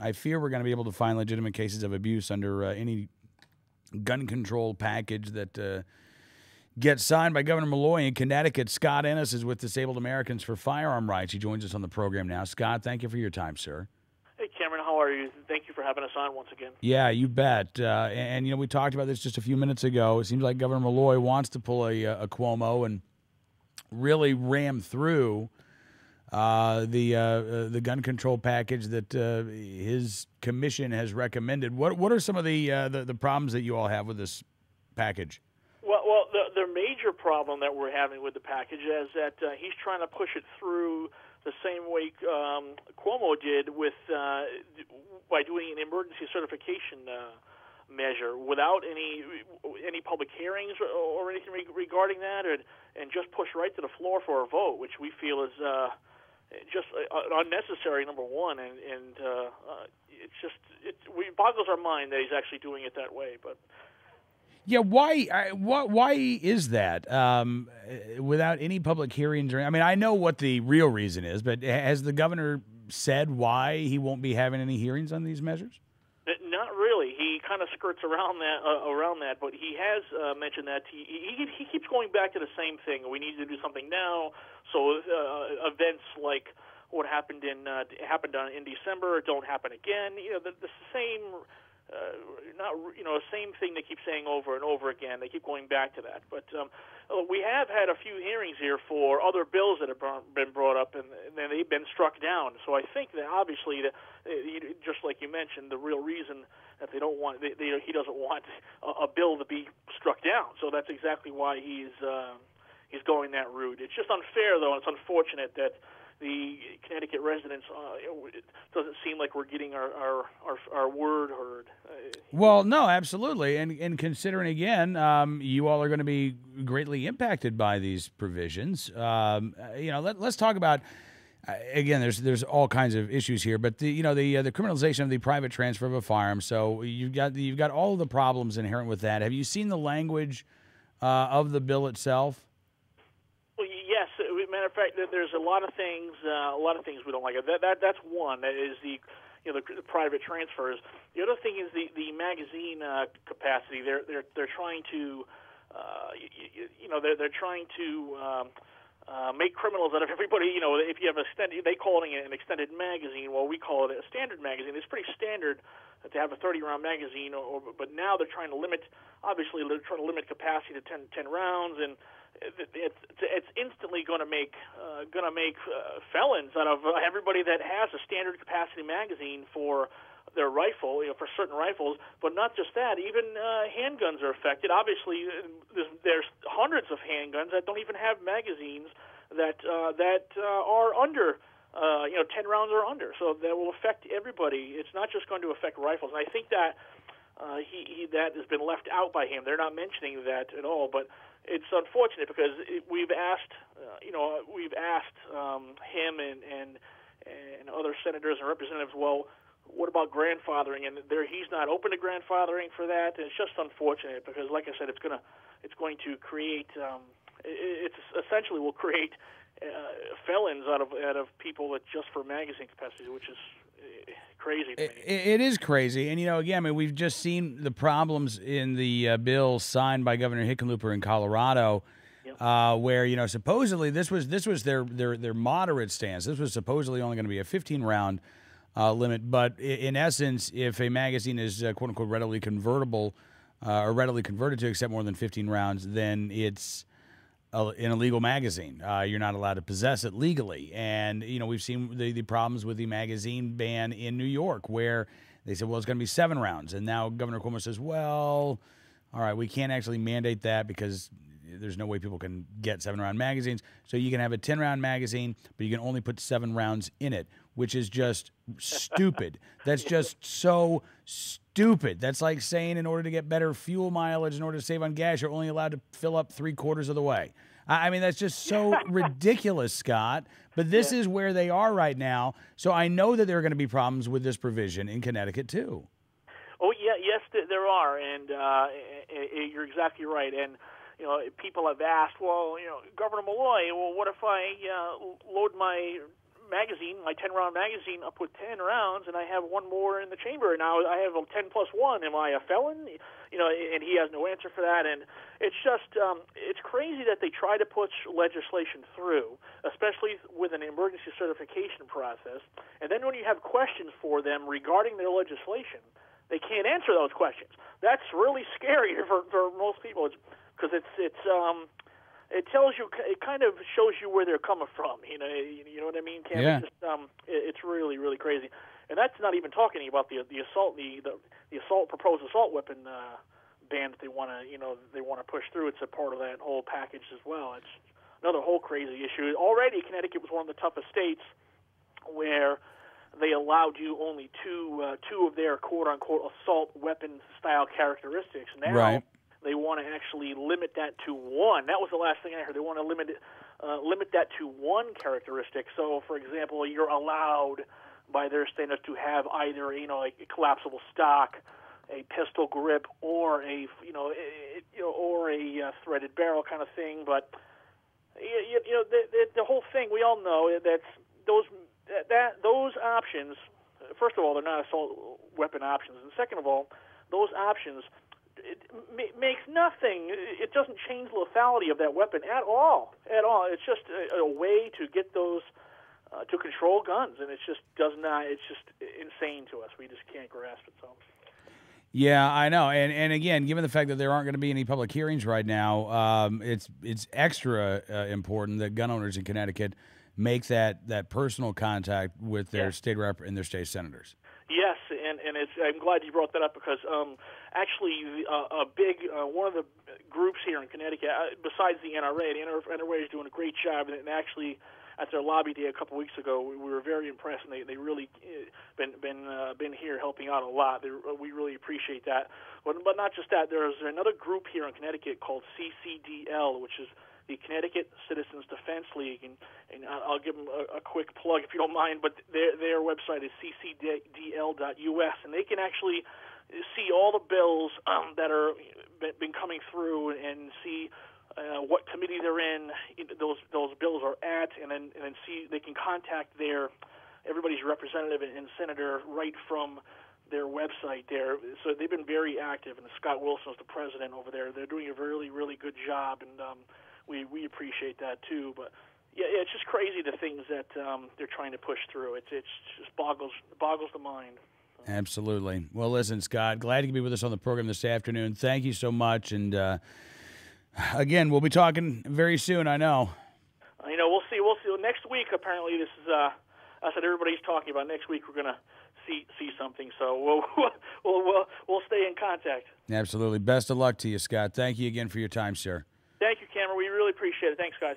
I fear we're going to be able to find legitimate cases of abuse under any gun control package that gets signed by Governor Malloy in Connecticut. Scott Ennis is with Disabled Americans for Firearm Rights. He joins us on the program now. Scott, thank you for your time, sir. Hey, Cameron, how are you? Thank you for having us on once again. Yeah, you bet. And we talked about this just a few minutes ago. It seems like Governor Malloy wants to pull a Cuomo and really ram through the gun control package that his commission has recommended. What are some of the problems that you all have with this package? Well, the major problem that we're having with the package is that he's trying to push it through the same way Cuomo did with by doing an emergency certification measure without any public hearings or anything regarding that, and just push right to the floor for a vote, which we feel is just unnecessary, number one, and it boggles our mind that he's actually doing it that way, but. Yeah, why is that? Without any public hearings, I mean, I know what the real reason is, but has the governor said why he won't be having any hearings on these measures? Not really. He kind of skirts around that, but he has mentioned that he keeps going back to the same thing. We need to do something now, so events like what happened in December don't happen again. The same. Same thing they keep saying over and over again. They keep going back to that. But we have had a few hearings here for other bills that have been brought up, and they've been struck down. So I think that obviously, just like you mentioned, the real reason that they don't want he doesn't want a bill to be struck down. So that's exactly why he's going that route. It's just unfair, though, and it's unfortunate that the Connecticut residents, it doesn't seem like we're getting our word heard. Well, no, absolutely. And considering, again, you all are going to be greatly impacted by these provisions. Let's talk about, again, there's all kinds of issues here, but the criminalization of the private transfer of a firearm. So you've got all of the problems inherent with that. Have you seen the language of the bill itself? Yes, matter of fact, there's a lot of things we don't like. That's one. That is the private transfers. The other thing is the magazine capacity. They're trying to make criminals out of everybody. If you have they call it an extended magazine. Well, we call it a standard magazine. It's pretty standard to have a 30-round magazine, but now they're trying to limit. Obviously, they're trying to limit capacity to 10 rounds, and it's instantly going to make felons out of everybody that has a standard capacity magazine for their rifle, for certain rifles. But not just that, even handguns are affected. Obviously, there's hundreds of handguns that don't even have magazines that are under 10 rounds or under. So that will affect everybody. It's not just going to affect rifles. And I think that that has been left out by him. They're not mentioning that at all, but it's unfortunate because we've asked him and other senators and representatives, well, what about grandfathering? And he's not open to grandfathering for that. And it's just unfortunate because, like I said, it's going to create it essentially will create felons out of people that just for magazine capacity, which is crazy to me. It is crazy. And, again, we've just seen the problems in the bill signed by Governor Hickenlooper in Colorado, where, supposedly this was their moderate stance. This was supposedly only going to be a 15-round limit. But in essence, if a magazine is, quote-unquote, readily convertible or readily converted to accept more than 15 rounds, then it's an illegal magazine. You're not allowed to possess it legally. And, we've seen the problems with the magazine ban in New York where they said, well, it's going to be 7 rounds. And now Governor Cuomo says, well, all right, we can't actually mandate that because there's no way people can get 7-round magazines. So you can have a 10-round magazine, but you can only put 7 rounds in it, which is just stupid. That's just so stupid. That's like saying in order to get better fuel mileage, in order to save on gas, you're only allowed to fill up 3/4 of the way. I mean, that's just so ridiculous, Scott. But this is where they are right now. So I know that there are going to be problems with this provision in Connecticut, too. Oh, yeah, yes, there are. And you're exactly right. And, people have asked, well, Governor Malloy, well, what if I load my magazine, my 10-round magazine, up with 10 rounds, and I have one more in the chamber. Now I have a 10 plus 1. Am I a felon? You know, and he has no answer for that. And it's just, it's crazy that they try to push legislation through, especially with an emergency certification process. And then when you have questions for them regarding their legislation, they can't answer those questions. That's really scary for most people. Because it tells you, it kind of shows you where they're coming from. You know what I mean, Cam? Yeah. It's really, really crazy, and that's not even talking about the assault, the proposed assault weapon ban that they want to push through. It's a part of that whole package as well. It's another whole crazy issue. Already, Connecticut was one of the toughest states where they allowed you only two of their quote unquote assault weapon style characteristics. Now. Right. They want to actually limit that to one. That was the last thing I heard. They want to limit that to one characteristic. So, for example, you're allowed by their standards to have either a collapsible stock, a pistol grip, or a threaded barrel kind of thing. But the whole thing, we all know that those options. First of all, they're not assault weapon options, and second of all, those options. It makes nothing. It doesn't change the lethality of that weapon at all. At all. It's just a way to get those to control guns, and it just does not. It's just insane to us. We just can't grasp it. So. Yeah, I know, and again, given the fact that there aren't going to be any public hearings right now, it's extra important that gun owners in Connecticut make that personal contact with their state rep and their state senators. Yes, and I'm glad you brought that up because actually a big one of the groups here in Connecticut, besides the NRA is doing a great job, and actually at their lobby day a couple weeks ago, we were very impressed, and they really been here helping out a lot. We really appreciate that. But not just that, there's another group here in Connecticut called CCDL, which is the Connecticut Citizens Defense League, and I'll give them a quick plug if you don't mind, but their website is ccdl.us, and they can actually see all the bills that are been coming through and see what committee they're in, those bills are at, and then see they can contact everybody's representative and senator right from their website there. So they've been very active, and Scott Wilson is the president over there. They're doing a really, really good job, and we appreciate that too. But yeah, it's just crazy the things that they're trying to push through. It just boggles the mind. Absolutely. Well, listen, Scott, glad you can be with us on the program this afternoon. Thank you so much, and again, we'll be talking very soon. I know. We'll see. Next week, apparently, this is. I said everybody's talking about next week. We're gonna see something. So we'll stay in contact. Absolutely. Best of luck to you, Scott. Thank you again for your time, sir. Thank you, Cameron. We really appreciate it. Thanks, guys.